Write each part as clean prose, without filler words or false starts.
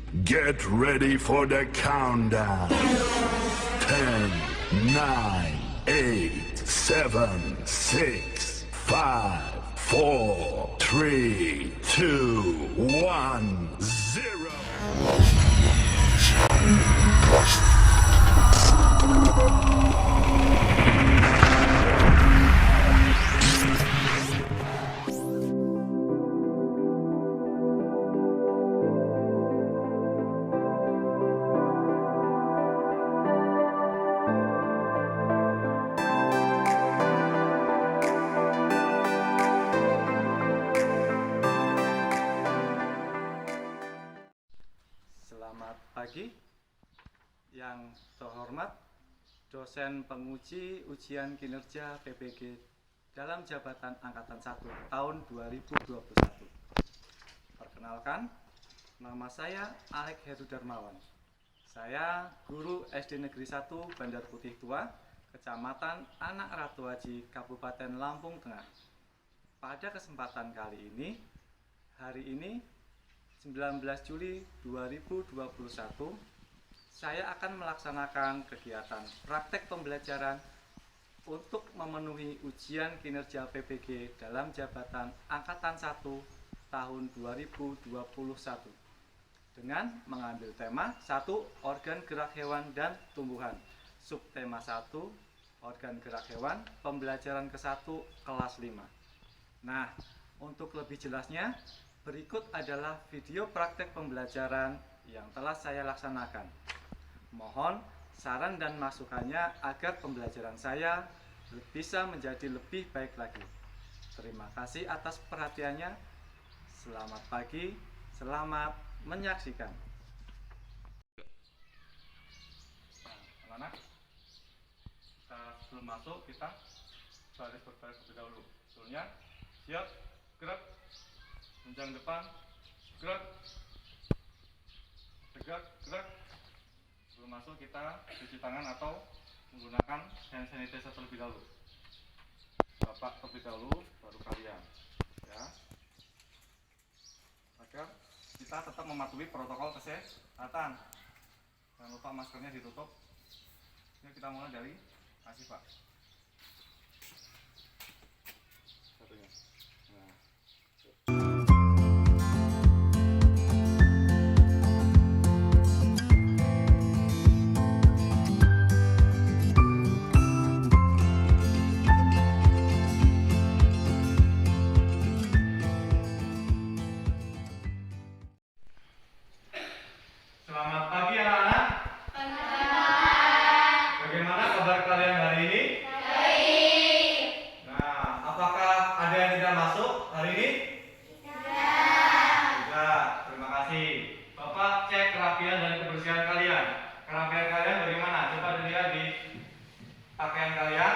Get ready for the countdown. 10, 9, 8, 7, 6, 5, 4, 3, 2, 1, 0. Selamat pagi, yang terhormat dosen penguji ujian kinerja PPG dalam jabatan Angkatan 1 tahun 2021. Perkenalkan, nama saya Alek Heru Darmawan. Saya guru SD Negeri 1 Bandar Putih Tua, Kecamatan Anak Ratu Haji, Kabupaten Lampung Tengah. Pada kesempatan kali ini, hari ini 19 Juli 2021, saya akan melaksanakan kegiatan praktek pembelajaran untuk memenuhi ujian kinerja PPG dalam jabatan Angkatan 1 tahun 2021 dengan mengambil tema 1. Organ gerak hewan dan tumbuhan, subtema 1. Organ gerak hewan, pembelajaran ke-1 kelas 5. Nah, untuk lebih jelasnya, berikut adalah video praktek pembelajaran yang telah saya laksanakan. Mohon saran dan masukannya agar pembelajaran saya bisa menjadi lebih baik lagi. Terima kasih atas perhatiannya. Selamat pagi, selamat menyaksikan. Anak-anak, sebelum masuk kita baris terlebih dahulu. Sebelumnya, siap, gerak. Jenjang depan, gerak, tegak, gerak. Sebelum masuk kita cuci tangan atau menggunakan hand sanitizer terlebih dahulu. Bapak terlebih dahulu, baru kalian, ya. Agar kita tetap mematuhi protokol kesehatan. Jangan lupa maskernya ditutup. Ini kita mulai dari kasih Pak. Satunya. Nah. Selamat pagi anak-anak. Bagaimana kabar kalian hari ini? Baik. Nah, apakah ada yang tidak masuk hari ini? Tidak. Terima kasih. Bapak cek kerapian dan kebersihan kalian. Kerapian kalian bagaimana? Coba dilihat di pakaian kalian.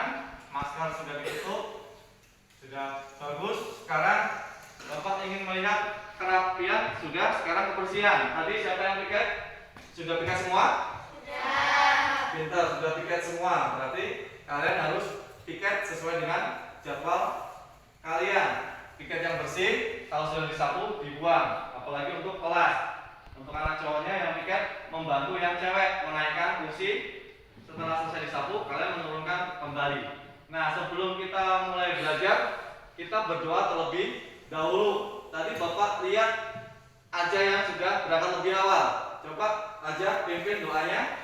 Masker sudah ditutup. Sudah bagus. Sekarang Bapak ingin melihat kerapian sudah, sekarang kebersihan. Tadi siapa yang piket? Sudah piket semua? Sudah. Pintar, sudah piket semua. Berarti kalian harus piket sesuai dengan jadwal kalian. Piket yang bersih, kalau sudah disapu dibuang. Apalagi untuk kelas. Untuk anak cowoknya yang piket membantu yang cewek menaikkan kursi. Setelah selesai disapu, kalian menurunkan kembali. Nah, sebelum kita mulai belajar, kita berdoa terlebih dahulu. Tadi Bapak lihat aja yang sudah berangkat lebih awal. Coba aja pimpin doanya.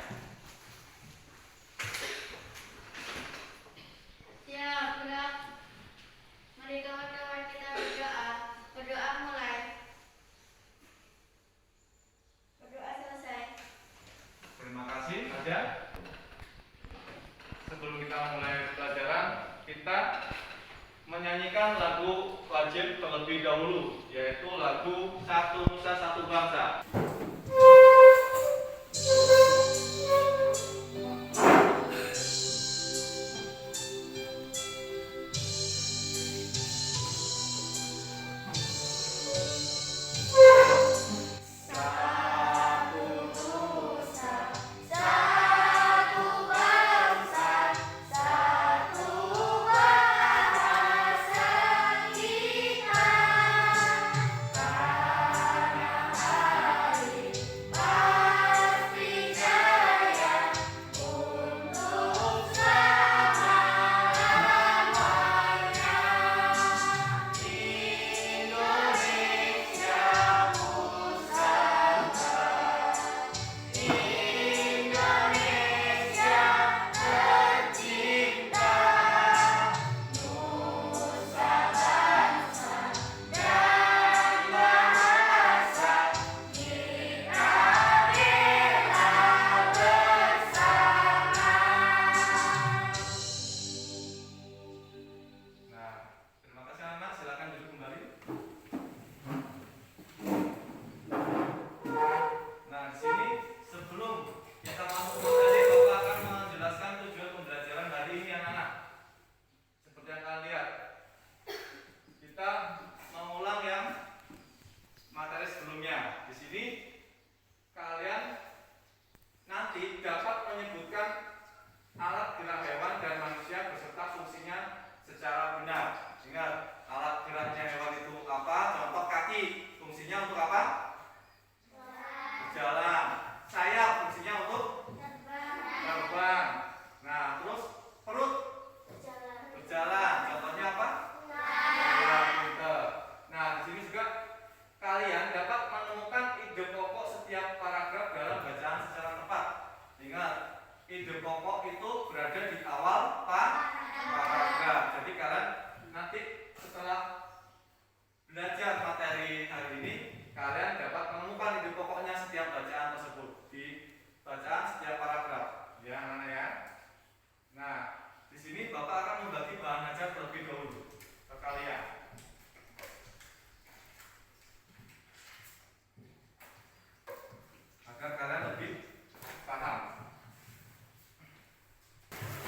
Siap, gerak. Mari kawan-kawan kita berdoa. Berdoa mulai. Berdoa selesai. Terima kasih aja. Sebelum kita mulai pelajaran, kita menyanyikan lagu wajib terlebih dahulu, yaitu lagu Satu Nusa Satu Bangsa.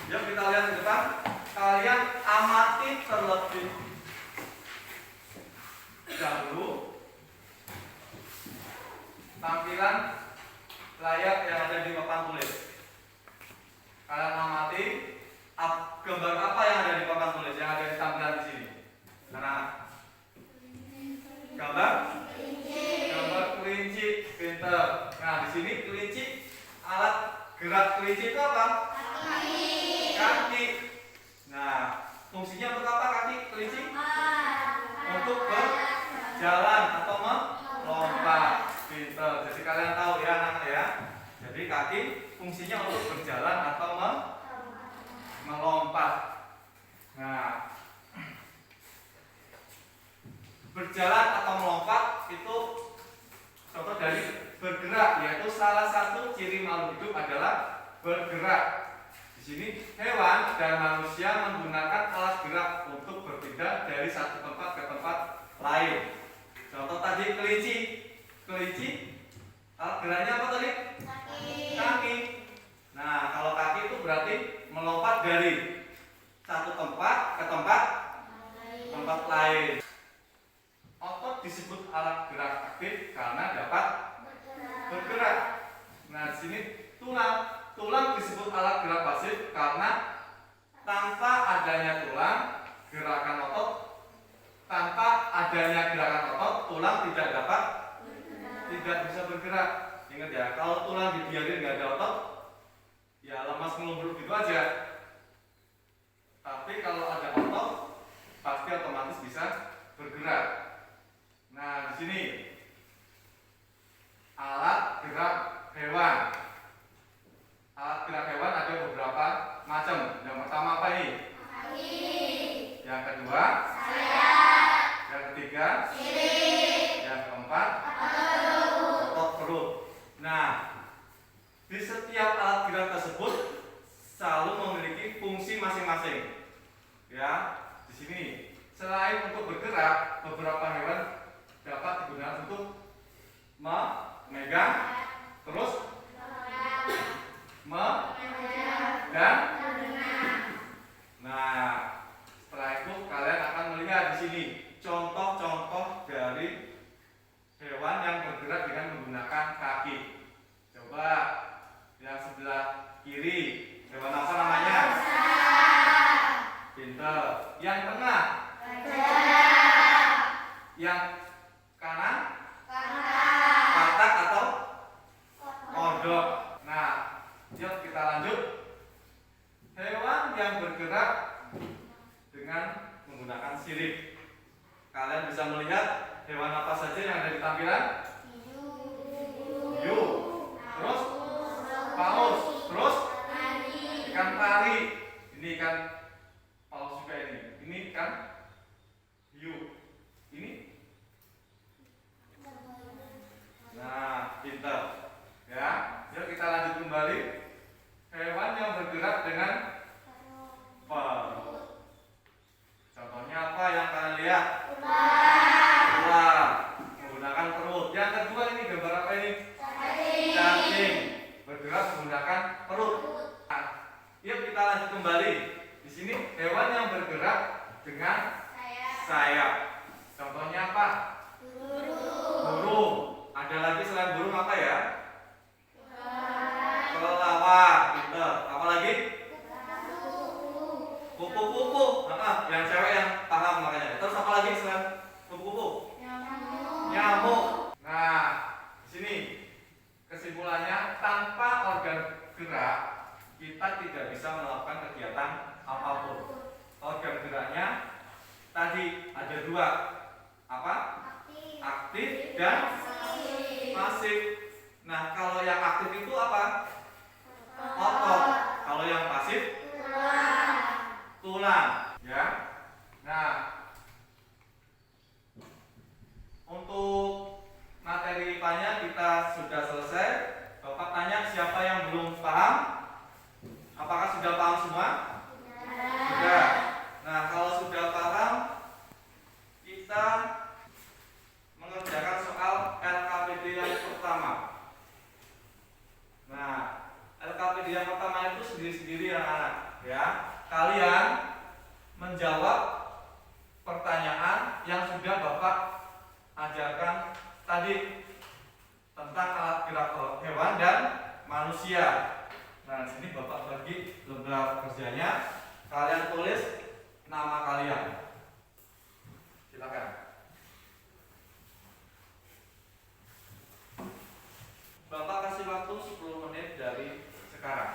Yuk kita lihat ke depan. Kalian amati terlebih dahulu tampilan layar yang ada di papan tulis. Kalian amati gambar apa yang ada di papan tulis, yang ada di tampilan di sini. Karena gambar kelinci, pinter. Nah, di sini kelinci, alat gerak kelinci itu apa? Kaki. Nah, fungsinya untuk apa kaki kelinci? Untuk berjalan atau melompat. Pinter. Jadi kalian tahu ya anak ya. Jadi kaki fungsinya untuk berjalan atau melompat. Nah, berjalan atau melompat itu contoh dari bergerak, yaitu salah satu ciri makhluk hidup adalah bergerak. Di sini hewan dan manusia menggunakan alat gerak untuk berpindah dari satu tempat ke tempat lain. Contoh tadi kelinci. Kelinci alat geraknya apa tadi? Kaki. Nah, kalau kaki itu berarti melompat dari satu tempat ke tempat lain. Otot disebut alat gerak aktif karena dapat bergerak. Nah, di sini tulang disebut alat gerak pasif karena tanpa adanya tulang tulang tidak bisa bergerak. Ingat ya, kalau tulang dibiarin nggak ada otot, ya lemas ngelumbruk gitu aja. Tapi kalau ada otot, pasti otomatis bisa bergerak. Nah, di sini alat gerak hewan. Alat gerak hewan ada beberapa macam. Yang pertama apa ini? Yang kedua, yang ketiga, yang keempat, otot perut. Nah, di setiap alat gerak tersebut selalu memiliki fungsi masing-masing. Ya, di sini selain untuk bergerak, beberapa hewan dapat digunakan untuk memegang, terus dan nah, setelah itu kalian akan melihat di sini contoh-contoh dari hewan yang bergerak dengan menggunakan kaki. Coba yang sebelah kiri, hewan apa namanya? Pinter. Yang tengah? Yang kanan? Katak atau kodok. Nah, yuk kita lanjut. Hewan yang bergerak dengan menggunakan sirip. Kalian bisa melihat hewan apa saja yang ada di tampilan? Hiu. Terus paus. Terus ikan pari. Ini ikan paus juga ini. Ini ikan hiu. Ini. Nah, pintar. Ya, yuk kita lanjut kembali. Hewan yang bergerak dengan perut. Contohnya apa yang kalian lihat? Ular. Menggunakan perut. Yang kedua ini gambar apa ini? Cacing. Bergerak menggunakan perut. Nah, yuk kita lanjut kembali. Di sini hewan yang bergerak dengan sayap. Contohnya apa? Burung. Ada lagi selain burung apa ya? Kelelawar. Pinter. Apa lagi? Kupu-kupu. Yang cewek yang paham makanya. Terus apa lagi selain kupu-kupu? Nyamuk. Nah, di sini kesimpulannya tanpa organ gerak kita tidak bisa melakukan kegiatan apapun. Organ geraknya tadi ada dua. Apa? Aktif dan pasif. Nah, kalau yang aktif itu apa? Otot. Kalau yang pasif? Tulang. Ya. Nah, untuk materi IPA-nya kita sudah selesai. Bapak tanya siapa yang belum paham? Apakah sudah paham semua? Sudah. Nah, kalau sudah paham, kita mengerjakan soal LKPD yang pertama. Nah, LKPD yang pertama itu sendiri-sendiri anak-anak, ya, kalian menjawab pertanyaan yang sudah Bapak ajarkan tadi tentang alat gerak hewan dan manusia. Nah, di sini Bapak bagi lembar kerjanya. Kalian tulis nama kalian. Silakan. Bapak kasih waktu 10 menit dari sekarang.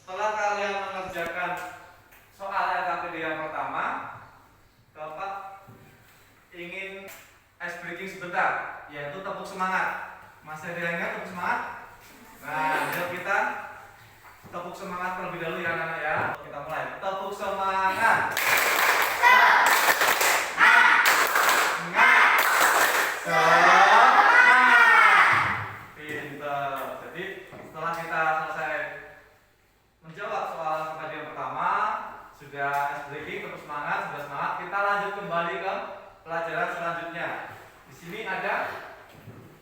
Setelah kalian mengerjakan soal LKPD yang pertama, Bapak ingin ice breaking sebentar, yaitu tepuk semangat. Masih ada yang ingat tepuk semangat? Nah, yuk kita tepuk semangat terlebih dahulu ya anak-anak ya. Kita mulai. Tepuk semangat. Pinter. Jadi setelah kita selesai menjawab soal LKPD yang pertama, sudah ice breaking, tepuk semangat, sudah semangat, kita lanjut kembali ke pelajaran selanjutnya. Di sini ada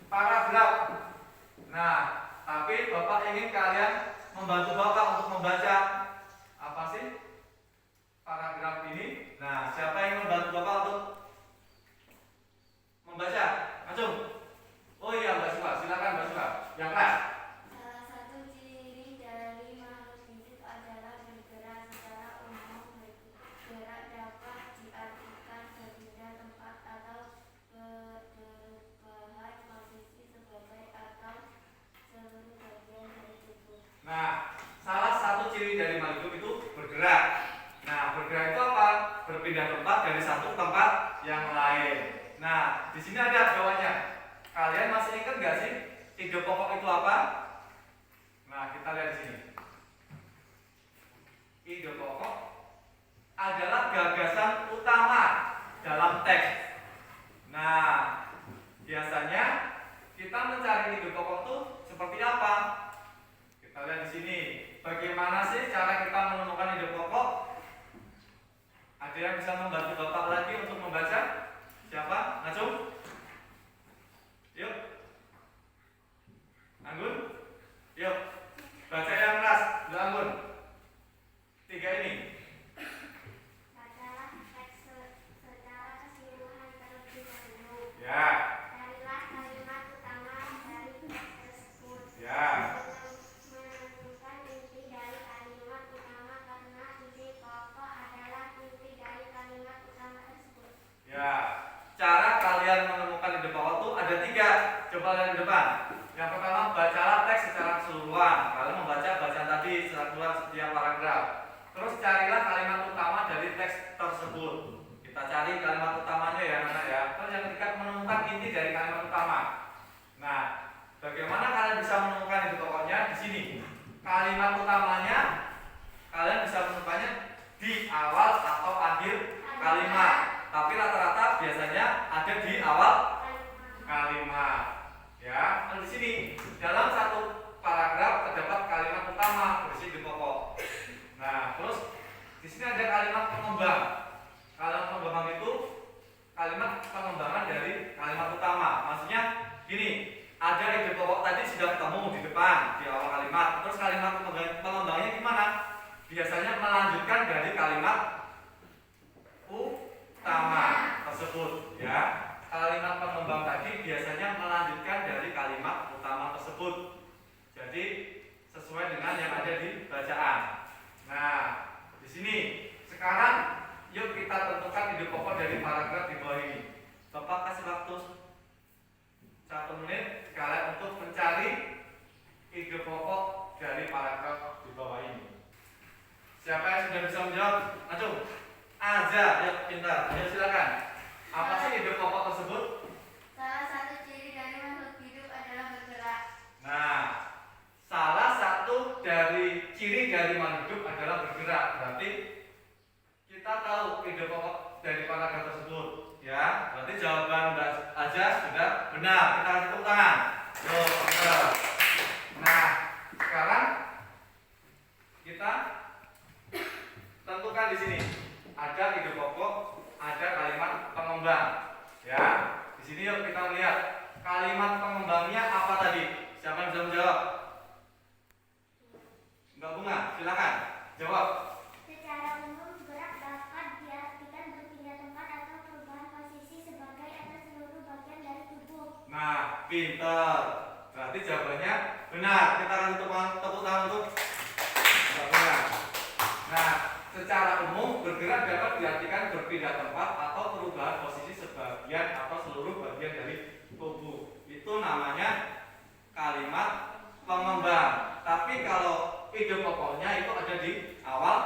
paragraf. Nah, tapi Bapak ingin kalian membantu Bapak untuk membaca apa sih paragraf ini. Nah, siapa yang membantu Bapak untuk membaca? Langsung. Oh iya, Mbak Suka, silakan Mbak Suka. Yang keras. Salah satu ciri dari makhluk hidup adalah bergerak. Secara umum, bergerak dapat diartikan berpindah tempat atau berubah posisi sebagai atau seluruh bagian dari tubuh. Nah, salah satu ciri dari makhluk hidup itu bergerak. Nah, bergerak itu apa? Berpindah tempat dari satu tempat yang lain. Nah, di sini ada jawabannya. Kalian masih ingat nggak sih ide pokok itu apa? Nah, kita lihat di sini. Ide pokok adalah gagasan utama dalam teks. Nah, biasanya kita mencari ide pokok itu seperti apa? Kita lihat di sini. Bagaimana sih cara kita menemukan ide pokok? Ada yang bisa membantu Bapak lagi untuk membaca? Siapa? Najum? Yuk. Anggun? Yuk. Baca yang keras. Yuk Anggun. 3 ini. Bacalah teks secara keseluruhan terlebih dahulu. Ya. Carilah kalimat utama dari teks tersebut. Ya. Menentukan inti dari kalimat utama karena ide pokok adalah inti dari kalimat utama tersebut. Ya. Cara kalian menemukan ide pokok itu ada 3. Coba lihat di depan. Yang pertama, bacalah teks secara keseluruhan. Kalian membaca bacaan tadi secara keseluruhan setiap paragraf. Terus carilah kalimat utama dari teks tersebut. Kita cari kalimat utamanya ya anak ya. Terus yang ketiga, menemukan inti dari kalimat utama. Nah, bagaimana kalian bisa menemukan ide pokoknya? Di sini. Kalimat utamanya kalian bisa menemukannya di awal atau akhir kalimat. Tapi rata-rata biasanya ada di awal kalimat. Ya, di sini dalam satu paragraf terdapat kalimat utama berisi ide pokok. Nah, terus di sini ada kalimat pengembang. Kalimat pengembang itu kalimat pengembangan dari kalimat utama. Maksudnya gini, ada ide pokok tadi sudah ketemu di depan di awal kalimat. Terus kalimat pengembangnya gimana? Biasanya melanjutkan dari kalimat utama tersebut, ya. Kalimat pengembang tadi biasanya melanjutkan dari kalimat utama tersebut. Jadi sesuai dengan yang ada di bacaan. Nah, di sini sekarang yuk kita tentukan ide pokok dari paragraf di bawah ini. Siapa yang sudah bisa menjawab? Maju. Aja, ya pintar. Ayo silakan. Apa sih ide pokok tersebut? Salah satu ciri dari makhluk hidup adalah bergerak. Nah, salah satu dari ciri dari makhluk hidup adalah bergerak. Berarti kita tahu ide pokok dari paragraf tersebut, ya. Berarti jawaban aja sudah benar. Kita kasih tepuk tangan. Yo, benar. Nah, sekarang kita tentukan di sini ada ide pokok, ada kalimat pengembang, ya. Di sini yuk kita lihat kalimat pengembangnya apa tadi. Siapa yang bisa menjawab? Mbak Bunga, silakan jawab. Secara umum, gerak dapat diartikan berpindah tempat atau perubahan posisi sebagai atau seluruh bagian dari tubuh. Nah, pinter. Berarti jawabannya benar. Kita akan tepuk tangan untuk Mbak Bunga. Nah, secara umum bergerak dapat diartikan berpindah tempat atau perubahan posisi sebagian atau seluruh bagian dari tubuh. Itu namanya kalimat pengembang. Tapi kalau ide pokoknya itu ada di awal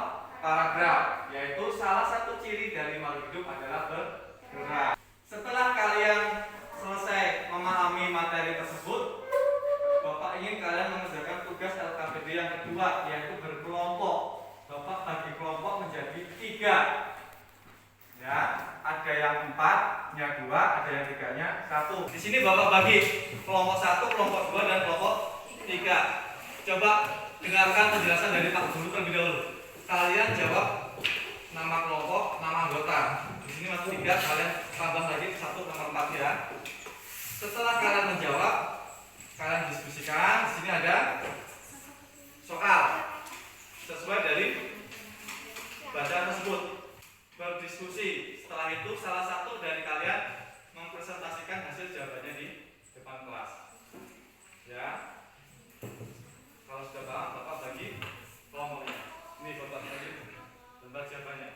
paragraf, yaitu salah satu ciri dari makhluk hidup adalah bergerak. Setelah kalian selesai memahami materi tersebut, Bapak ingin kalian mengerjakan tugas LKPD yang kedua, yaitu berkelompok. Bapak bagi kelompok menjadi 3. Ya, ada yang 4-nya 2, ada yang 3-nya 1. Di sini Bapak bagi kelompok 1, kelompok 2, dan kelompok 3. Coba dengarkan penjelasan dari Pak Guru terlebih dahulu. Kalian jawab nama kelompok, nama anggota. Di sini masih 3, kalian tambah lagi 1 tambah 4 ya. Setelah kalian menjawab, kalian diskusikan. Di sini ada soal sesuai dari bacaan tersebut. Berdiskusi. Setelah itu salah satu dari kalian mempresentasikan hasil jawabannya di depan kelas. Ya. Kalau sudah paham, Bapak bagi kelompoknya. Ini Bapak bagi lembar jawabannya.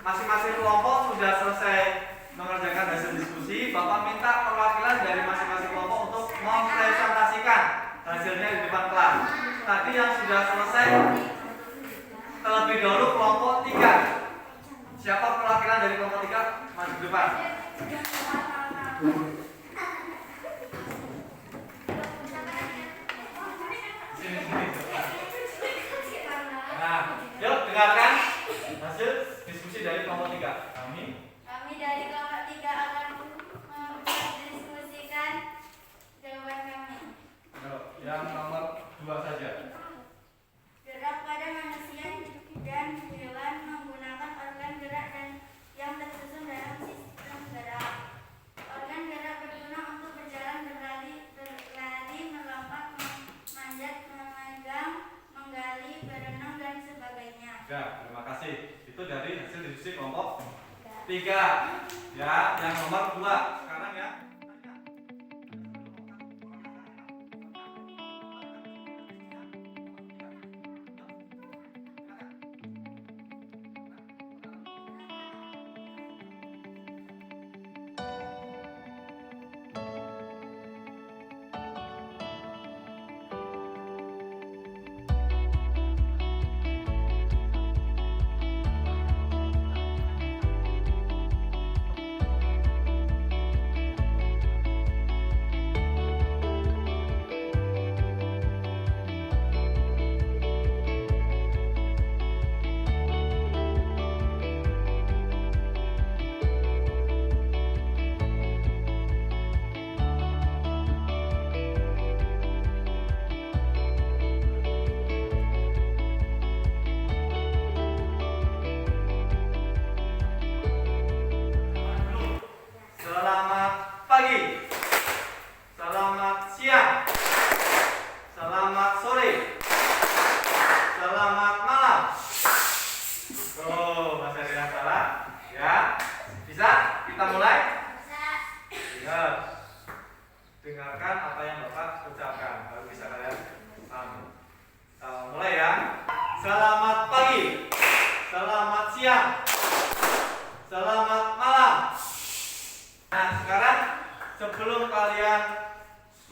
Masing-masing kelompok sudah selesai mengerjakan hasil diskusi. Bapak minta perwakilan dari masing-masing kelompok untuk mempresentasikan hasilnya di depan kelas. Tadi yang sudah selesai terlebih dahulu kelompok 3. Siapa perwakilan dari kelompok 3? Maju ke depan. Nah, yuk dengarkan hasil diskusi dari kelompok 3. Kami dari kelompok 3 akan mendiskusikan jawaban kami. Yang nomor 2 saja. Gerak pada manusia dan hewan menggunakan organ gerak dan yang tersusun dalam sistem gerak. Organ gerak Ya, terima kasih. Itu dari hasil diskusi kelompok 3. Ya, yang nomor 2 sekarang ya. Selamat pagi, selamat siang, selamat sore, selamat malam. Oh, masih ada yang salah? Ya, bisa? Kita mulai? Ingat, dengarkan apa yang Bapak ucapkan, baru bisa kalian paham. Mulai ya. Selamat pagi, selamat siang, selamat malam. Nah, sekarang sebelum kalian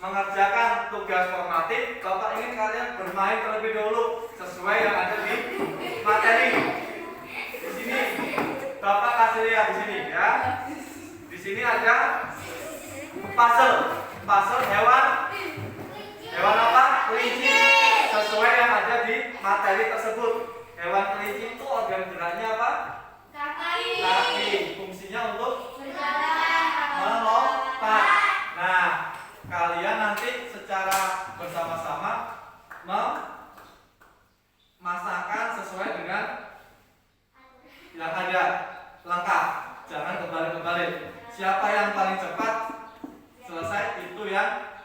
mengerjakan tugas formatif, Bapak ingin kalian bermain terlebih dahulu sesuai yang ada di materi. Di sini Bapak kasih lihat di sini ya. Di sini ada puzzle hewan. Hewan apa? Kelinci. Sesuai yang ada di materi tersebut. Hewan kelinci itu organ geraknya apa? Kaki. Fungsinya untuk melompat. Nah, kalian nanti secara bersama-sama memasakkan sesuai dengan yang ada, lengkap. Jangan kebalik-kebalik. Siapa yang paling cepat selesai itu yang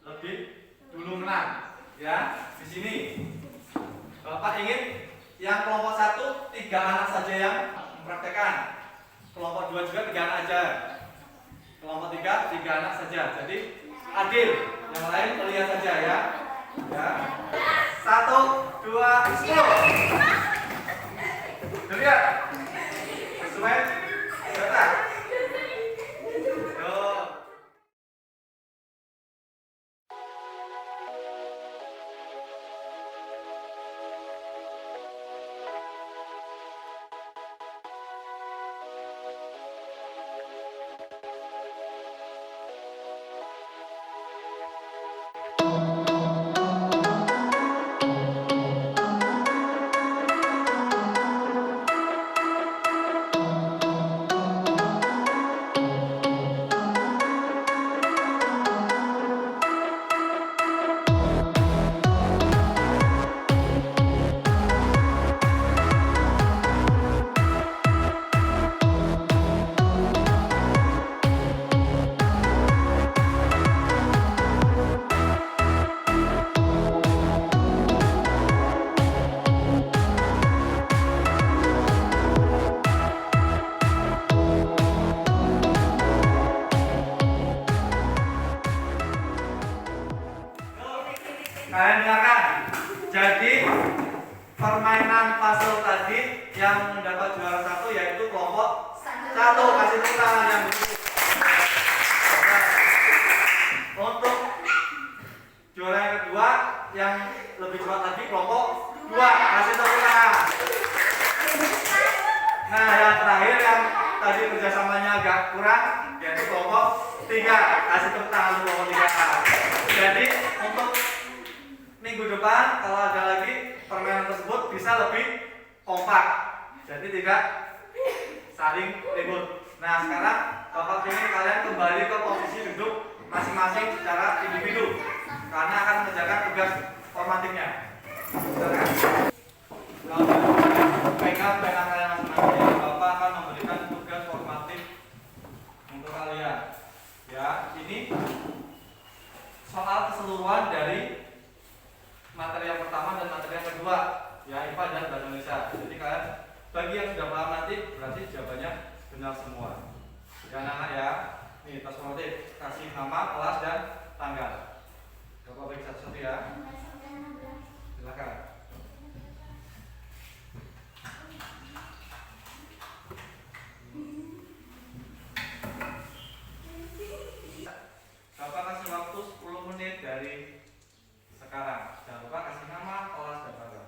lebih dulu menang. Ya, di sini Bapak ingin yang kelompok 1 3 anak saja yang mempraktekkan. Kelompok 2 juga 3 anak aja. Kelompok 3 3 anak saja. Jadi adil. Yang lain melihat saja ya. Ya. 1 2 10. Dilihat. Sesuai data. Kalian dengarkan. Jadi permainan puzzle tadi yang mendapat juara 1 yaitu kelompok 1. Kasih tepuk tangan yang betul. Untuk juara yang kedua yang lebih cepat lagi kelompok 2. Kasih tepuk tangan. Nah, yang terakhir yang tadi kerjasamanya agak kurang yaitu kelompok 3. Kasih tepuk tangan untuk kelompok 3. Jadi untuk minggu depan kalau ada lagi permainan tersebut bisa lebih kompak, jadi tidak saling ribut. Nah, sekarang Bapak ingin kalian kembali ke posisi duduk masing-masing secara individu karena akan mengerjakan tugas formatifnya. Kalau pegang pena kalian masing-masing, Bapak akan memberikan tugas formatif untuk kalian. Ya, ini soal keseluruhan dari materi yang pertama dan materi yang kedua, ya IPA dan Bahasa Indonesia. Jadi kalian bagi yang sudah paham nanti berarti jawabannya benar semua. Ya anak-anak ya. Nih tes formatif, kasih nama, kelas dan tanggal. Bapak bagi satu-satu ya. Silakan. Bapak kasih waktu 10 menit dari sekarang. Jangan lupa kasih nama, kelas dan tanggal.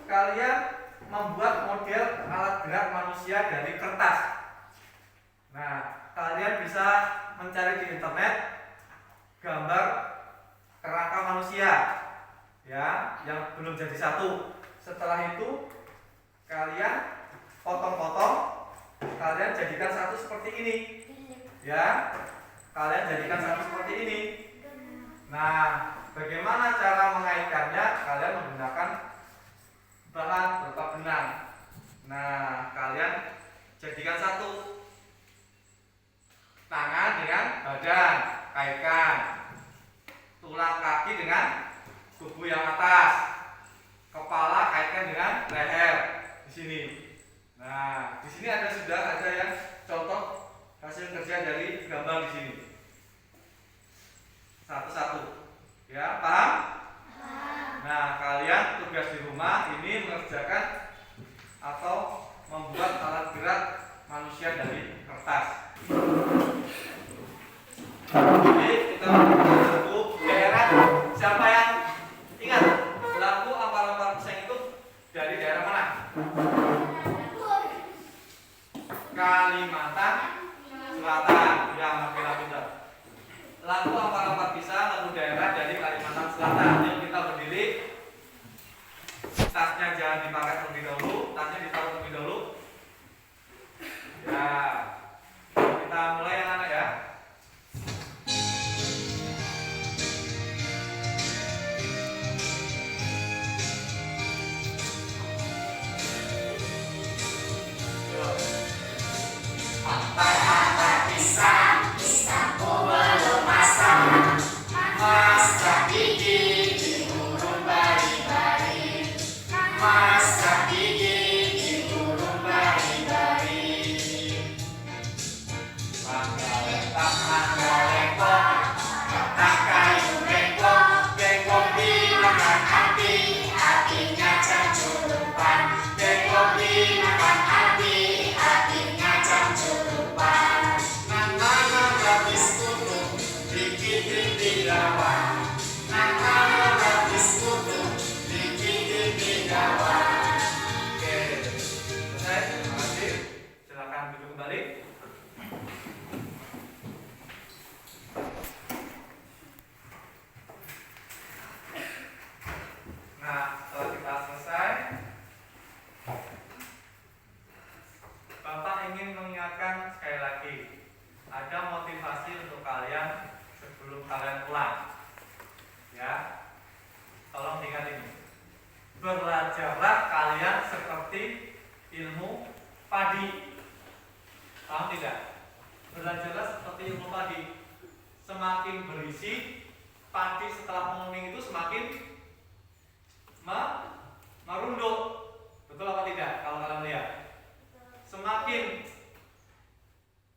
Kalian membuat model alat gerak manusia dari kertas. Nah, kalian bisa mencari di internet gambar kerangka manusia ya, yang belum jadi satu. Setelah itu kalian potong-potong, kalian jadikan satu seperti ini. Ya, kalian jadikan satu seperti ini. Nah, bagaimana cara mengaitkannya? Kalian menggunakan bahan berupa benang. Nah, kalian jadikan satu. Tangan dengan badan, kaitkan. Tulang kaki dengan tubuh yang atas. Kepala kaitkan dengan leher di sini. Nah, di sini sudah ada yang contoh hasil kerja dari gambar di sini. Satu-satu. Ya, paham? Nah, kalian tugas di rumah ini mengerjakan atau membuat alat gerak manusia dari kertas. Jadi kita lagu daerah. Siapa yang ingat lagu ampar-ampar pisang itu dari daerah mana? Kalimantan Selatan. Ya, makin pintar. Lagu ampar-ampar pisang, lagu daerah dari Kalimantan Selatan. Yuk kita berdiri. Tasnya jangan dipakai terlebih dahulu, tasnya ditaruh terlebih dahulu. Ya, kita mulai anak-anak ya. Ampar-ampar pisang, pisangku belum masak. Masak gigi di burung bari-bari. Masak gigi di burung bari-bari. kalian seperti ilmu padi. Paham tidak? Belajarlah seperti ilmu padi. Semakin berisi, padi setelah menguning itu semakin merunduk. Betul apa tidak? Kalau kalian lihat, semakin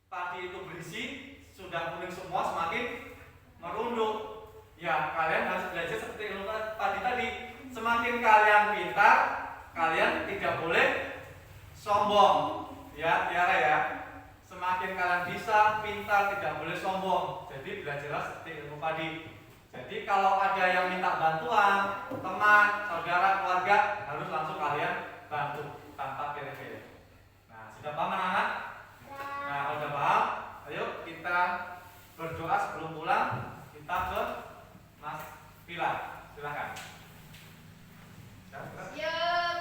padi itu berisi, sudah kuning semua, semakin merunduk. Ya, kalian harus belajar seperti ilmu padi tadi. Semakin kalian pintar, kalian tidak boleh sombong. Ya, Tiara ya. Semakin kalian bisa, pintar, tidak boleh sombong. Jadi belajarlah seperti ilmu padi. Jadi kalau ada yang minta bantuan, teman, saudara, keluarga, harus langsung kalian bantu tanpa pilih-pilih. Nah, sudah paham anak-anak? Nah, kalau sudah paham, ayo kita berdoa sebelum pulang. Kita ke Mas Pilar, silakan. Siap.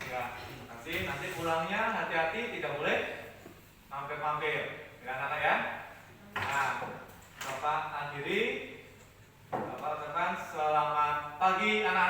Ya, terima kasih. Nanti pulangnya hati-hati, tidak boleh mampir-mampir. Ya, anak-anak ya. Nah, Bapak akhiri. Bapak ucapkan selamat pagi anak-anak.